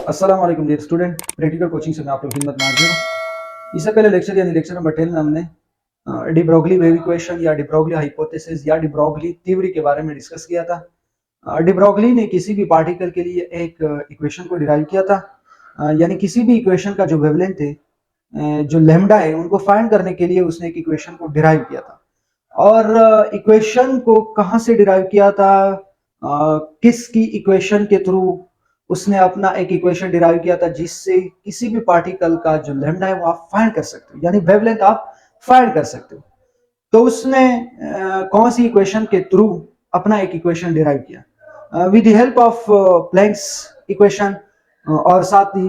अस्सलाम वालेकुम dear student, practical coaching से मैं आप लोग की खिदमत में हाजिर हूँ। इससे पहले लेक्चर यानी लेक्चर नंबर 10 में हमने डी ब्रोगली वेव इक्वेशन या डी ब्रोगली हाइपोथेसिस या डी ब्रोगली थ्योरी के बारे में डिस्कस किया था। डी ब्रोगली ने किसी भी पार्टिकल के लिए एक इक्वेशन को डिराइव किया था, यानी किसी भी इक्वेशन का जो वेवलेंथ है, जो लैम्डा है, उनको फाइंड करने के लिए उसने एक इक्वेशन को डिराइव किया था। और इक्वेशन को कहाँ से डिराइव किया था, किसकी इक्वेशन के थ्रू उसने अपना एक इक्वेशन डिराइव किया था जिससे किसी भी पार्टिकल का जो लैम्डा है वो आप फाइंड कर सकते हो, यानी वेवलेंथ आप फाइंड कर सकते हो। तो उसने कौन सी इक्वेशन के थ्रू अपना एक इक्वेशन डिराइव किया, with the help of Planck's equation, और साथ ही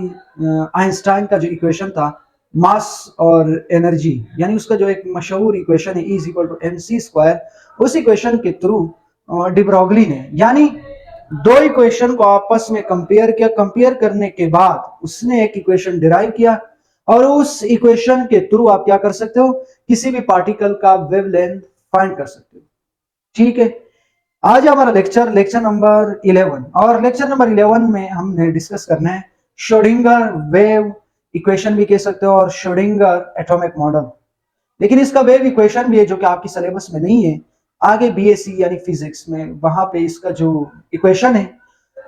आइंस्टाइन का जो इक्वेशन था मास और एनर्जी, यानी उसका जो एक मशहूर इक्वेशन है E = mc², उस इक्वेशन के थ्रू डी ब्रोगली ने यानी दो इक्वेशन को आपस में कंपेयर किया। कंपेयर करने के बाद उसने एक इक्वेशन डिराइव किया और उस इक्वेशन के थ्रू आप क्या कर सकते हो, किसी भी पार्टिकल का वेवलेंथ फाइंड कर सकते हो। ठीक है, आज हमारा लेक्चर नंबर 11, और लेक्चर नंबर 11 में हमने डिस्कस करना है श्रोडिंगर वेव इक्वेशन भी कह सकते हो और श्रोडिंगर एटॉमिक मॉडल। लेकिन इसका वेव इक्वेशन भी है जो कि आपकी सिलेबस में नहीं है, आगे बीएससी यानी फिजिक्स में वहां पे इसका जो इक्वेशन है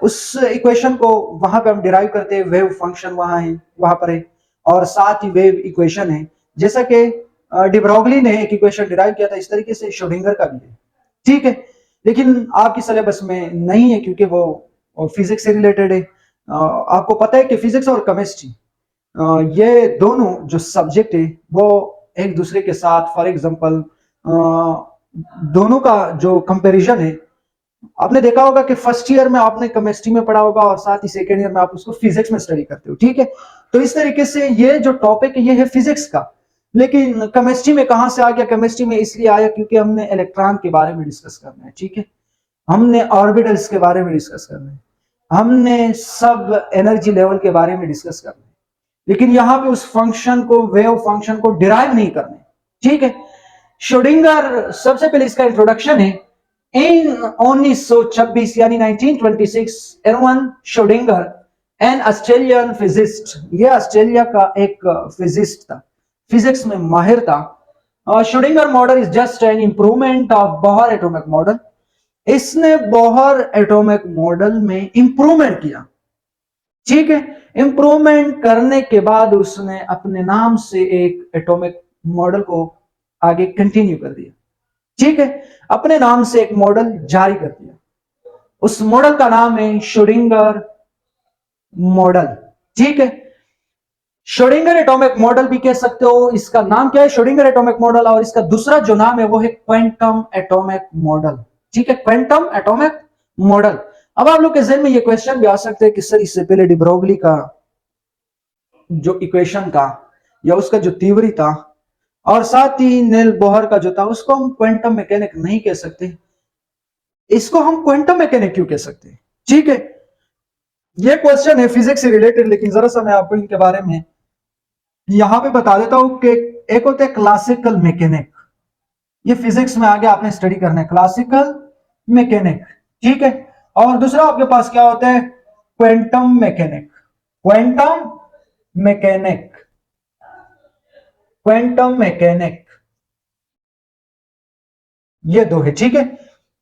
उस इक्वेशन को वहां पे हम डिराइव करते हैं। वेव फंक्शन वहां पर है, और साथ ही वेव इक्वेशन है। जैसा कि डी ब्रोगली ने एक इक्वेशन डिराइव किया था, इस तरीके से श्रोडिंगर का भी है। ठीक है, लेकिन आपकी सिलेबस में नहीं है क्योंकि वो फिजिक्स से रिलेटेड है। आपको पता है कि फिजिक्स और केमिस्ट्री ये दोनों जो सब्जेक्ट है वो एक दूसरे के साथ, फॉर एग्जांपल दोनों का जो कंपैरिजन है, आपने देखा होगा कि फर्स्ट ईयर में आपने केमिस्ट्री में पढ़ा होगा और साथ ही सेकेंड ईयर में आप उसको फिजिक्स में स्टडी करते हो। ठीक है, तो इस तरीके से ये जो टॉपिक है ये है फिजिक्स का, लेकिन केमिस्ट्री में कहां से आ गया? केमिस्ट्री में इसलिए आया क्योंकि हमने इलेक्ट्रॉन के बारे में डिस्कस करना है। ठीक है, हमने ऑर्बिटल्स के बारे में डिस्कस करना है, हमने सब एनर्जी लेवल के बारे में डिस्कस करना है, लेकिन यहां पे उस फंक्शन को, वेव फंक्शन को डिराइव नहीं करने। ठीक है, श्रोडिंगर, सबसे पहले इसका इंट्रोडक्शन है इन 1926 यानी 1926, Irwin Schrodinger, an Australian physicist. ये ऑस्ट्रेलिया का एक फिजिस्ट था, फिजिक्स में माहिर था। Schrodinger model is just an improvement of Bohr atomic model. इसने बोहर एटॉमिक मॉडल में इंप्रूवमेंट किया। ठीक है, इंप्रूवमेंट करने के बाद उसने अपने नाम से एक एटॉमिक मॉडल को आगे कंटिन्यू कर दिया। ठीक है, अपने नाम से एक मॉडल जारी कर दिया। उस मॉडल का नाम है श्रोडिंगर मॉडल। ठीक है, श्रोडिंगर एटॉमिक मॉडल भी कह सकते हो। इसका नाम क्या है? Schrodinger atomic model. और इसका दूसरा जो नाम है वो है क्वांटम एटॉमिक मॉडल। ठीक है, क्वांटम एटॉमिक मॉडल। अब आप लोग के जहन में ये क्वेश्चन भी आ सकते हैं कि सर इससे पहले डी ब्रोगली का जो इक्वेशन था या उसका जो थ्योरी था, और साथ ही नील बोहर का जो था, उसको हम क्वांटम मैकेनिक नहीं कह सकते, इसको हम क्वांटम मैकेनिक क्यों कह सकते हैं? ठीक है, ये क्वेश्चन है फिजिक्स से रिलेटेड, लेकिन जरा सा मैं आपको इनके बारे में यहां पे बता देता हूं कि एक होता है क्लासिकल मैकेनिक, ये फिजिक्स में आगे आपने स्टडी करना है, क्लासिकल मैकेनिक। ठीक है, और दूसरा आपके पास क्या होता है? Quantum mechanic. Quantum mechanic, quantum mechanic, ये दो है। ठीक है,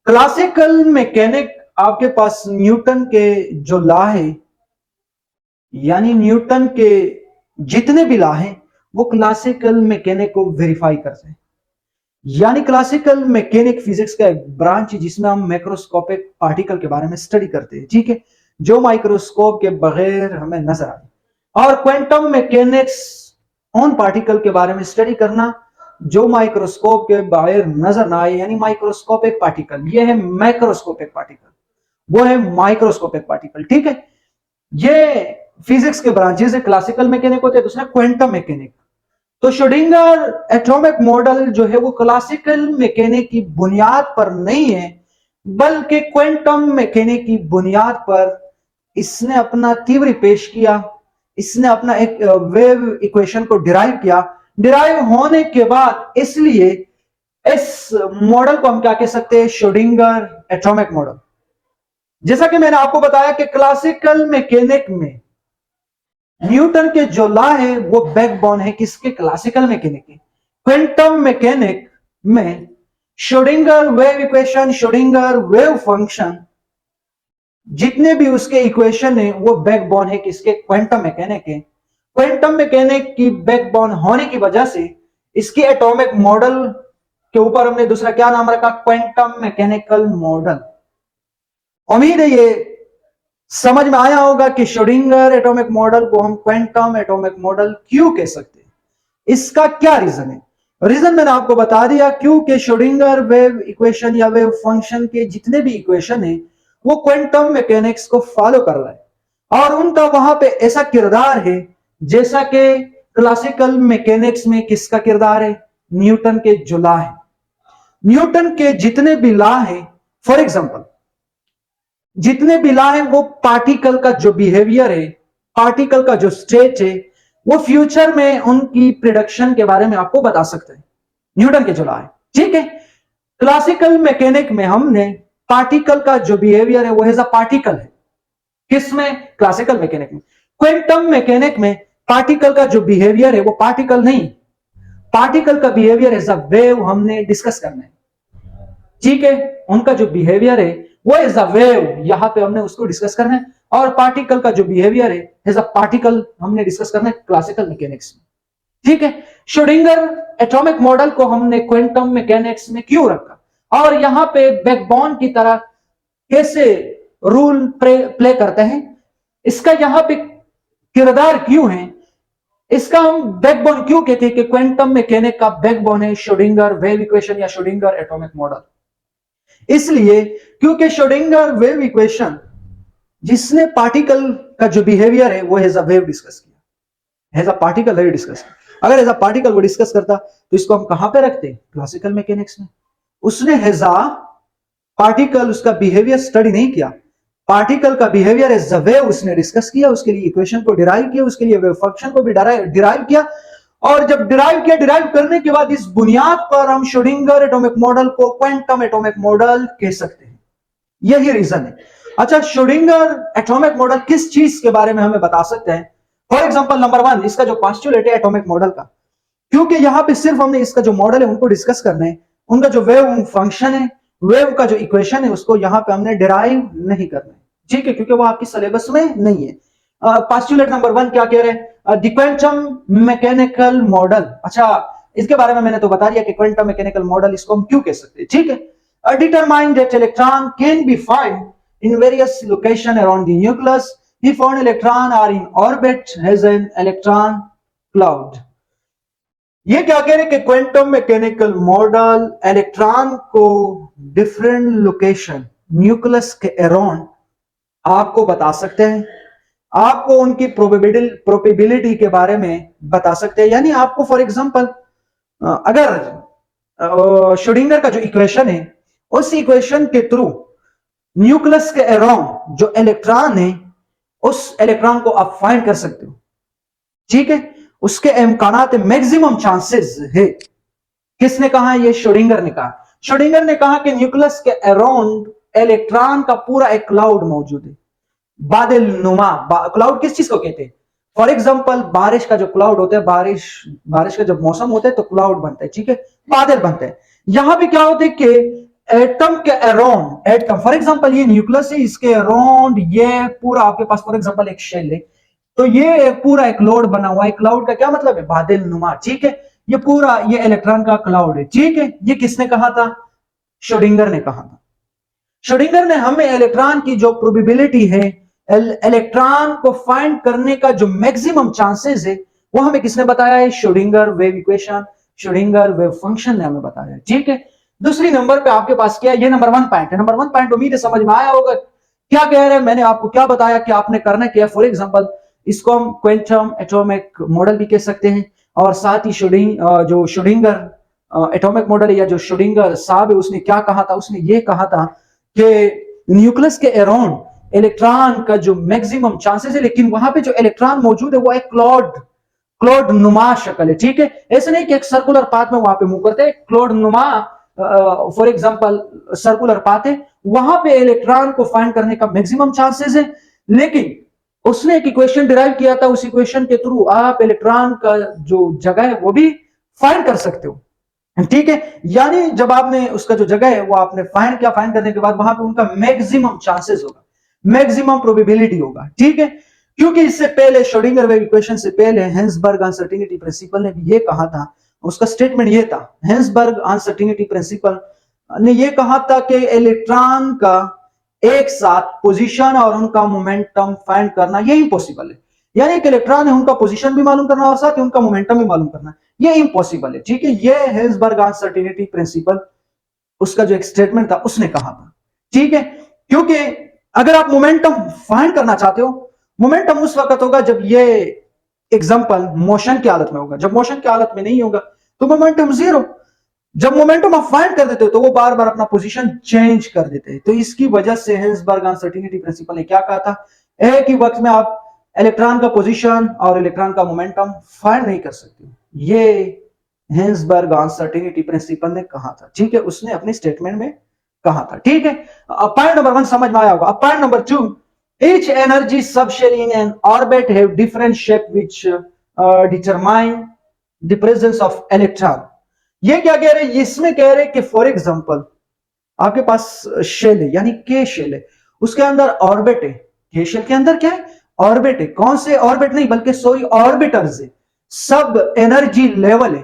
क्लासिकल मैकेनिक आपके पास न्यूटन के जो लॉ है, यानी न्यूटन के जितने भी लॉ हैं वो क्लासिकल मैकेनिक को वेरीफाई करते हैं। यानी क्लासिकल मैकेनिक फिजिक्स का एक ब्रांच है जिसमें हम मैक्रोस्कोपिक पार्टिकल के बारे में स्टडी करते हैं। ठीक है, जो माइक्रोस्कोप के बगैर हमें नजर आए। और क्वांटम मैकेनिक्स ऑन पार्टिकल के बारे में स्टडी करना जो माइक्रोस्कोप के बगैर नजर ना आए, यानी माइक्रोस्कोपिक पार्टिकल। ये है मैक्रोस्कोपिक पार्टिकल, वो है माइक्रोस्कोपिक पार्टिकल। ठीक है, ये फिजिक्स के ब्रांचेस है, क्लासिकल मैकेनिक होते हैं, दूसरा क्वांटम मैकेनिक। तो श्रोडिंगर एटॉमिक मॉडल जो है वो क्लासिकल मैकेनिक की बुनियाद पर नहीं है, बल्कि क्वांटम मैकेनिक की बुनियाद पर इसने अपना थ्योरी पेश किया। इसने अपना एक वेव इक्वेशन को डिराइव किया। डिराइव होने के बाद इसलिए इस मॉडल को हम क्या कह सकते हैं? Schrodinger atomic model. जैसा कि मैंने आपको बताया कि क्लासिकल मैकेनिक में न्यूटन के जो लॉ है वो बैकबोन है किसके? क्लासिकल मैकेनिक के। क्वांटम मैकेनिक में Schrodinger wave equation, Schrodinger wave function, जितने भी उसके इक्वेशन है वो बैकबोन है किसके? क्वांटम मैकेनिक के। क्वांटम मैकेनिक की बैकबोन होने की वजह से इसके एटॉमिक मॉडल के ऊपर हमने दूसरा क्या नाम रखा? Quantum mechanical model. उम्मीद है ये समझ में आया होगा कि श्रोडिंगर एटॉमिक मॉडल को हम क्वांटम एटॉमिक मॉडल क्यों कह सकते हैं। इसका क्या रीजन है? रीजन मैंने आपको बता दिया, क्योंकि श्रोडिंगर वेव इक्वेशन या वेव फंक्शन के जितने भी इक्वेशन है वो क्वांटम मैकेनिक्स को फॉलो कर रहा है और उनका वहां पे ऐसा किरदार है जैसा कि क्लासिकल मैकेनिक्स में किसका किरदार है? न्यूटन के जो लॉ है, न्यूटन के जितने भी लॉ है, फॉर एग्जाम्पल जितने भी लॉ है वो पार्टिकल का जो बिहेवियर है, पार्टिकल का जो स्टेट है, वो फ्यूचर में उनकी प्रिडिक्शन के बारे में आपको बता सकते हैं। न्यूटन के जो लॉ है, ठीक है। क्लासिकल मैकेनिक में हमने पार्टिकल का जो बिहेवियर है वो एज अ पार्टिकल है। किसमें? क्लासिकल मैकेनिक में। क्वांटम मैकेनिक में पार्टिकल का जो बिहेवियर है वो पार्टिकल नहीं, पार्टिकल का बिहेवियर एज अ वेव हमने डिस्कस करना है, ठीक है। उनका जो बिहेवियर है वो एज अ वेव, यहां पे हमने उसको डिस्कस करना है, और पार्टिकल का जो बिहेवियर है एज अ पार्टिकल हमने डिस्कस करना है क्लासिकल मैकेनिक्स में, ठीक है। श्रोडिंगर एटॉमिक मॉडल को हमने क्वांटम मैकेनिक्स में क्यों रखा और यहां पे बैकबोन की तरह कैसे रूल प्ले करते हैं, इसका यहां पे किरदार क्यों है, इसका हम बैकबोन क्यों कहते हैं कि क्वांटम मैकेनिक का बैकबोन है श्रोडिंगर वेव इक्वेशन या श्रोडिंगर एटॉमिक मॉडल। इसलिए क्योंकि श्रोडिंगर वेव इक्वेशन जिसने पार्टिकल का जो बिहेवियर है वो एज अ वेव डिस्कस किया, as a particle wave discuss किया। अगर एज अ पार्टिकल वो डिस्कस करता तो इसको हम कहां पे रखते? क्लासिकल मैकेनिक्स में। उसने एज अ पार्टिकल उसका बिहेवियर स्टडी नहीं किया, पार्टिकल का बिहेवियर एज अ वेव उसने डिस्कस किया, उसके लिए इक्वेशन को डिराइव किया, उसके लिए वेव फंक्शन को भी डिराइव किया, और जब डिराइव किया, डिराइव करने के बाद इस बुनियाद पर हम श्रोडिंगर एटॉमिक मॉडल को क्वांटम एटॉमिक मॉडल कह सकते हैं। यही रीजन है। अच्छा, श्रोडिंगर एटॉमिक मॉडल किस चीज के बारे में हमें बता सकते हैं? फॉर एग्जांपल नंबर 1, इसका जो पोस्टुलेट है एटॉमिक मॉडल का, क्योंकि यहां पे सिर्फ हमने इसका जो मॉडल है उनको डिस्कस करना है, उनका जो वेव फंक्शन है, वेव का जो इक्वेशन है उसको यहां पे हमने डिराइव नहीं करना है, ठीक है, क्योंकि वो आपकी सिलेबस में नहीं है। पोस्टुलेट नंबर 1 क्या कह रहे हैं? The quantum mechanical model. अच्छा, इसके बारे में मैंने तो बता दिया कि क्वांटम मैकेनिकल मॉडल इसको हम क्यों कह सकते हैं, ठीक है। Determine that electron can be found in various location around the nucleus. He found electron are in orbit as an electron cloud. ये क्या कह रहे हैं कि क्वांटम मैकेनिकल मॉडल इलेक्ट्रॉन को डिफरेंट लोकेशन न्यूक्लियस के अराउंड आपको बता सकते हैं, आपको उनकी प्रोबेबिलिटी के बारे में बता सकते हैं। यानी आपको फॉर एग्जांपल अगर श्रोडिंगर का जो इक्वेशन है उस इक्वेशन के थ्रू न्यूक्लियस के अराउंड जो इलेक्ट्रॉन है उस इलेक्ट्रॉन को आप फाइंड कर सकते हो, ठीक है। उसके इम्कानात मैक्सिमम चांसेस है। किसने कहा? ये श्रोडिंगर ने कहा। श्रोडिंगर ने कहा कि न्यूक्लियस के अराउंड इलेक्ट्रॉन का पूरा एक क्लाउड मौजूद है, बादल नुमा। क्लाउड किस चीज को कहते हैं? फॉर एग्जाम्पल बारिश का जो क्लाउड होता है, बारिश का जब मौसम होता है तो क्लाउड बनता है, ठीक है, बादल बनते हैं। यहां पे क्या होता है कि एटम के अराउंड, एटम फॉर एग्जांपल ये न्यूक्लियस है, इसके अराउंड ये पूरा आपके पास फॉर एग्जांपल एक शेल है, तो ये पूरा एक क्लाउड बना हुआ है। क्लाउड का क्या मतलब है? बादल नुमा, ठीक है। ये पूरा ये इलेक्ट्रॉन का क्लाउड है, ठीक है। ये किसने कहा था? श्रोडिंगर ने कहा था। श्रोडिंगर ने हमें इलेक्ट्रॉन की जो प्रोबेबिलिटी है, इलेक्ट्रॉन को फाइंड करने का जो मैक्सिमम चांसेस है, वो हमें किसने बताया है? Schrodinger wave equation, Schrodinger wave function ने हमें बताया है, ठीक है। दूसरी नंबर पे आपके पास क्या है? ये नंबर 1 पॉइंट है। नंबर 1 पॉइंट उम्मीद है समझ में आया होगा क्या कह रहे हैं। मैंने आपको क्या बताया कि आपने करना क्या? फॉर एग्जांपल इसको हम क्वांटम एटॉमिक मॉडल भी कह सकते हैं, और साथ ही जो श्रोडिंगर एटॉमिक मॉडल या जो श्रोडिंगर साहब है उसने क्या कहा था? उसने ये कहा था कि न्यूक्लियस के अराउंड इलेक्ट्रॉन का जो मैक्सिमम चांसेस है, लेकिन वहां पे जो इलेक्ट्रॉन मौजूद है वो एक क्लॉड नुमा शक्ल है, ठीक है। ऐसे नहीं कि एक सर्कुलर पाथ में वहां पे मूव करते हैं, क्लॉड नुमा फॉर एग्जांपल सर्कुलर पाथ है, वहां पे इलेक्ट्रॉन को फाइंड करने का मैक्सिमम चांसेस है, लेकिन उसने एक इक्वेशन डिराइव किया था, उस इक्वेशन के थ्रू आप इलेक्ट्रॉन का जो जगह है वो भी फाइंड कर सकते हो, ठीक है। यानी जब आपने उसका जो जगह है वो आपने फाइंड किया, फाइंड करने के बाद वहां पे उनका मैक्सिमम चांसेस होगा, मैक्सिमम प्रोबेबिलिटी होगा, ठीक है। क्योंकि इससे पहले श्रोडिंगर वेव इक्वेशन से पहले हेंसबर्ग अनसर्टेनिटी प्रिंसिपल ने भी ये कहा था, उसका स्टेटमेंट ये था, हेंसबर्ग अनसर्टेनिटी प्रिंसिपल ने ये कहा था कि इलेक्ट्रॉन का एक साथ पोजीशन और उनका मोमेंटम फाइंड करना ये इम्पॉसिबल है। यानी कि इलेक्ट्रॉन है उनका पोजीशन भी मालूम करना और साथ ही उनका मोमेंटम भी मालूम करना, ये इम्पॉसिबल है, ठीक है। ये हेंसबर्ग अनसर्टेनिटी प्रिंसिपल उसका जो एक स्टेटमेंट था उसने कहा था, ठीक है। क्योंकि अगर आप मोमेंटम फाइंड करना चाहते हो, मोमेंटम उस वक्त होगा जब ये एग्जांपल मोशन की हालत में होगा, जब मोशन की हालत में नहीं होगा तो मोमेंटम जीरो। जब मोमेंटम आप फाइंड कर देते हो तो वो बार बार अपना पोजीशन चेंज कर देते हैं। तो इसकी वजह से हेंसबर्ग अनसर्टेनिटी प्रिंसिपल ने क्या कहा था, एक ही वक्त में आप इलेक्ट्रॉन का पोजीशन और इलेक्ट्रॉन का मोमेंटम फाइंड नहीं कर सकते। ये हेंसबर्ग अनसर्टेनिटी प्रिंसिपल ने कहा था, ठीक है, उसने अपने स्टेटमेंट में कहा था, ठीक है। अब पॉइंट नंबर 1 समझ में आया होगा। अब point number 2, each energy subshell in an orbit have different shape which determine the presence of electron। ये क्या कह रहे हैं, इसमें कह रहे हैं कि फॉर एग्जांपल आपके पास शेल है, यानी के शेल है, उसके अंदर ऑर्बिट है, के शेल के अंदर क्या है, ऑर्बिट है। कौन से ऑर्बिट नहीं बल्कि सॉरी ऑर्बिटल्स है, सब एनर्जी लेवल है।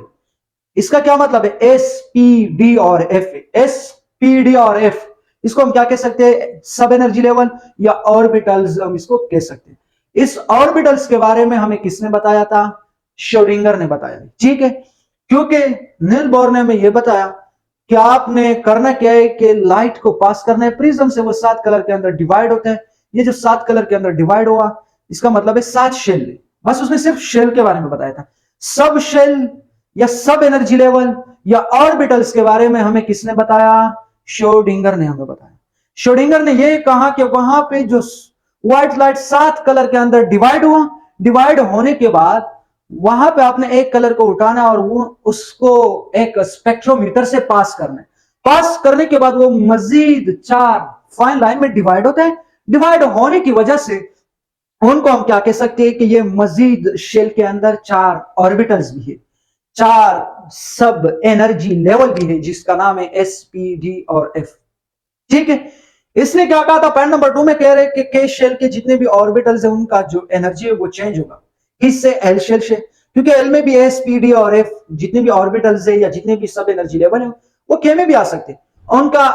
इसका क्या मतलब है, एस पी डी और एफ, एस पी डी और एफ, इसको हम क्या कह सकते हैं, सब एनर्जी लेवल या ऑर्बिटल्स हम इसको कह सकते हैं। इस ऑर्बिटल्स के बारे में हमें किसने बताया था, श्रोडिंगर ने बताया, ठीक है। क्योंकि नील बोर ने हमें यह बताया कि आपने करना क्या है कि लाइट को पास करना है प्रिज्म से, वो 7 कलर के अंदर डिवाइड होते हैं। ये जो 7 कलर के अंदर डिवाइड हुआ इसका मतलब है 7 शेल, बस उसने सिर्फ शेल के बारे में बताया था। सब शेल या सब एनर्जी लेवल या ऑर्बिटल्स के बारे में हमें किसने बताया, श्रोडिंगर ने हमें बताया। श्रोडिंगर ने यह कहा कि वहां पे जो व्हाइट लाइट 7 कलर के अंदर डिवाइड हुआ, डिवाइड होने के बाद वहां पे आपने एक कलर को उठाना और वो उसको एक स्पेक्ट्रोमीटर से पास करना है। पास करने के बाद वो मजीद 4 फाइन लाइन में डिवाइड होता है। डिवाइड होने की वजह से उनको हम क्या कह सकते हैं कि ये मजीद शेल के अंदर 4 ऑर्बिटल्स भी है, 4 सब एनर्जी लेवल भी है, जिसका नाम है एस पी डी और एफ, ठीक है। इसने क्या कहा था, पॉइंट नंबर 2 में कह रहे कि के शेल के जितने भी ऑर्बिटल्स है उनका जो एनर्जी है वो चेंज होगा, किससे, एल शेल से। क्योंकि एल में भी एस पी डी और एफ जितने भी ऑर्बिटल्स है या जितने भी सब एनर्जी लेवल है वो के में भी आ सकते हैं, उनका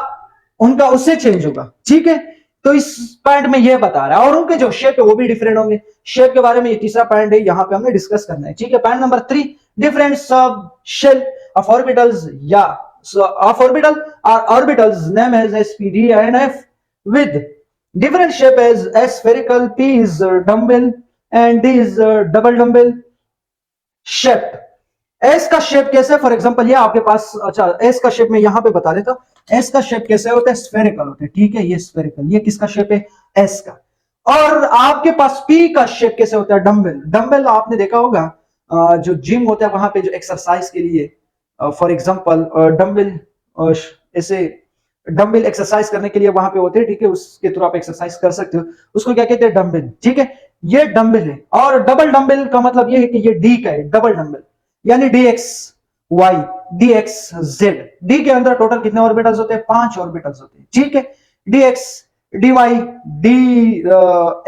उनका उससे चेंज होगा, ठीक है। तो इस पॉइंट में यह बता रहा है, और उनके जो शेप है वो भी डिफरेंट होंगे। शेप के बारे में ये तीसरा पॉइंट है, यहां पे हमने डिस्कस करना है, ठीक है। Point number 3, different sub shell of orbitals या of orbital are orbitals name as SPD and F with different shape as spherical, p is dumbbell and d is double dumbbell shape। S का shape कैसे, for example ये आपके पास, अच्छा S का shape में यहां पे बता देता हूं, एस का शेप कैसे होता है, स्फेरिकल होता है, ठीक है। ये स्फेरिकल, ये किसका शेप है, एस का। और आपके पास पी का शेप कैसे होता है, डम्बल। डम्बल आपने देखा होगा जो जिम होता है वहां पे जो एक्सरसाइज के लिए, फॉर एग्जांपल डम्बल, ऐसे डम्बल एक्सरसाइज करने के लिए वहां पे होते हैं, ठीक है, उसके थ्रू आप एक्सरसाइज कर सकते हो, उसको क्या कहते हैं, डम्बल, ठीक है। ये डम्बल है। और डबल डम्बल का मतलब ये है कि ये डी का है, डबल डम्बल, यानी D X Y, D X Z. D के अंदर टोटल कितने ऑर्बिटल्स होते हैं, 5 ऑर्बिटल्स होते हैं, ठीक है। D X, D Y, D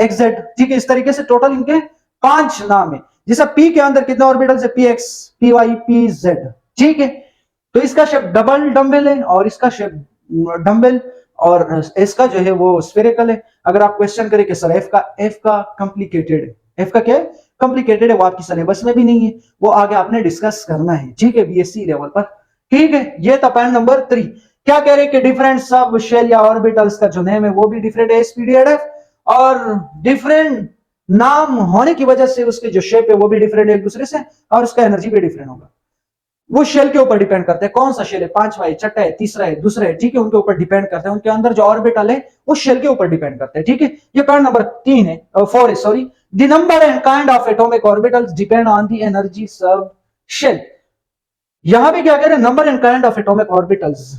X Z, ठीक है। इस तरीके से टोटल इनके 5 नाम है। जैसा पी के अंदर कितने ऑर्बिटल्स है, P X, P Y, P Z, ठीक है। तो इसका शेप डबल डम्बल है और इसका शेप डम्बल, और इसका जो है वो स्फेरिकल है। अगर आप क्वेश्चन करें कि सर एफ का कॉम्प्लिकेटेड है, एफ का क्या है, कॉम्प्लिकेटेड है, वो आपकी सिलेबस में भी नहीं है, वो आगे आपने डिस्कस करना है, ठीक है, बीएससी लेवल पर, ठीक है। ये था पॉइंट नंबर 3। क्या कह रहे हैं कि डिफरेंट सब शेल या ऑर्बिटल्स का जो नेम है वो भी डिफरेंट है, एसपीडीएफ, और डिफरेंट नाम होने की वजह से उसके जो शेप है वो भी डिफरेंट है एक दूसरे से, और उसका एनर्जी भी डिफरेंट होगा। वो शेल के ऊपर डिपेंड करते हैं, कौन सा शेल है, 5वां है, छठा है, तीसरा है, दूसरा है, ठीक है, उनके ऊपर डिपेंड करते हैं, उनके अंदर जो ऑर्बिटल है वो शेल के ऊपर डिपेंड करते हैं, ठीक है। ये पॉइंट नंबर 3 है, 4 है, sorry. The number and kind of atomic orbitals depend on the energy सर्व्ड शेल। यहां पे क्या कह रहे हैं, number and kind of atomic orbitals.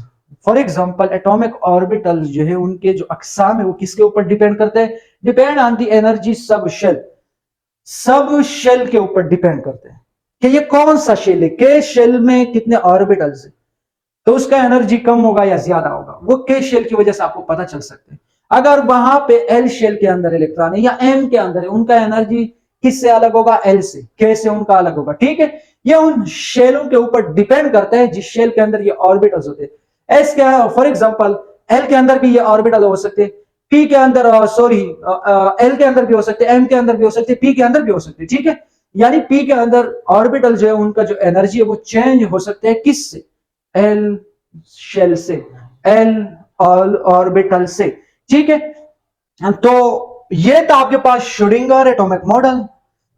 For example atomic orbitals जो है उनके जो अकसाम है वो किसके ऊपर डिपेंड करते हैं, depend on the energy sub shell के ऊपर डिपेंड करते हैं कि ये कौन सा शेल है, के शेल में कितने ऑर्बिटल्स है, तो उसका एनर्जी कम होगा या ज्यादा होगा, वो के शेल की वजह से आपको पता चल सकता है। अगर वहां पे एल शेल के अंदर इलेक्ट्रॉन है या एम के अंदर है, उनका एनर्जी किससे अलग होगा, एल से, के से उनका अलग होगा, ठीक है। ये उन शेलों के ऊपर डिपेंड करता है जिस शेल के अंदर ये ऑर्बिटल्स होते हैं। एस क्या है, फॉर एग्जांपल एल के अंदर भी ये ऑर्बिटल हो सकते हैं, पी के अंदर सॉरी एल के अंदर भी हो सकते हैं, एम के अंदर भी हो सकते हैं, पी के अंदर भी हो सकते हैं, ठीक है। यानी पी के अंदर ऑर्बिटल जो है उनका जो एनर्जी है वो चेंज हो सकते हैं, किससे, एल शेल से, एल ऑर्बिटल से, ठीक है। तो ये था आपके पास श्रोडिंगर एटॉमिक मॉडल।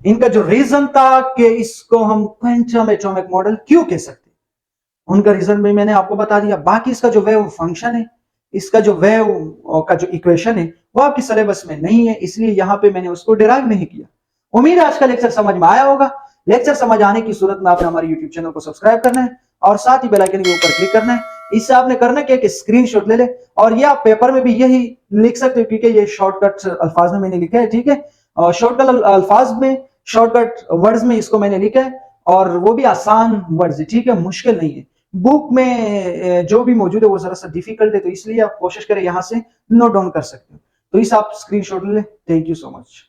इनका जो रीजन था कि इसको हम क्वांटम एटॉमिक मॉडल क्यों कह सकते हैं, उनका रीजन भी मैंने आपको बता दिया। बाकी इसका जो वेव फंक्शन है, इसका जो वेव का जो इक्वेशन है वो आपके सिलेबस में नहीं है, इसलिए यहां पे मैंने उसको डिराइव नहीं किया। उम्मीद है आज का लेक्चर समझ में आया होगा। लेक्चर समझ आने की सूरत में आपने हमारे यूट्यूब चैनल को सब्सक्राइब करना है और साथ ही बेल आइकन के ऊपर क्लिक करना है। इससे आपने करना क्या कि स्क्रीनशॉट ले ले और ये आप पेपर में भी यही लिख सकते हो, क्योंकि ये शॉर्टकट अल्फाज में मैंने लिखा है, ठीक है। और शॉर्टकट अल्फाज में, शॉर्टकट वर्ड्स में इसको मैंने लिखा है, और वो भी आसान वर्ड्स है, ठीक है, मुश्किल नहीं है। बुक में जो भी मौजूद है वो जरा सा डिफिकल्ट है, तो इसलिए आप कोशिश करें यहां से नोट डाउन कर सकते हो। तो इस आप स्क्रीनशॉट ले लें। Thank you so much.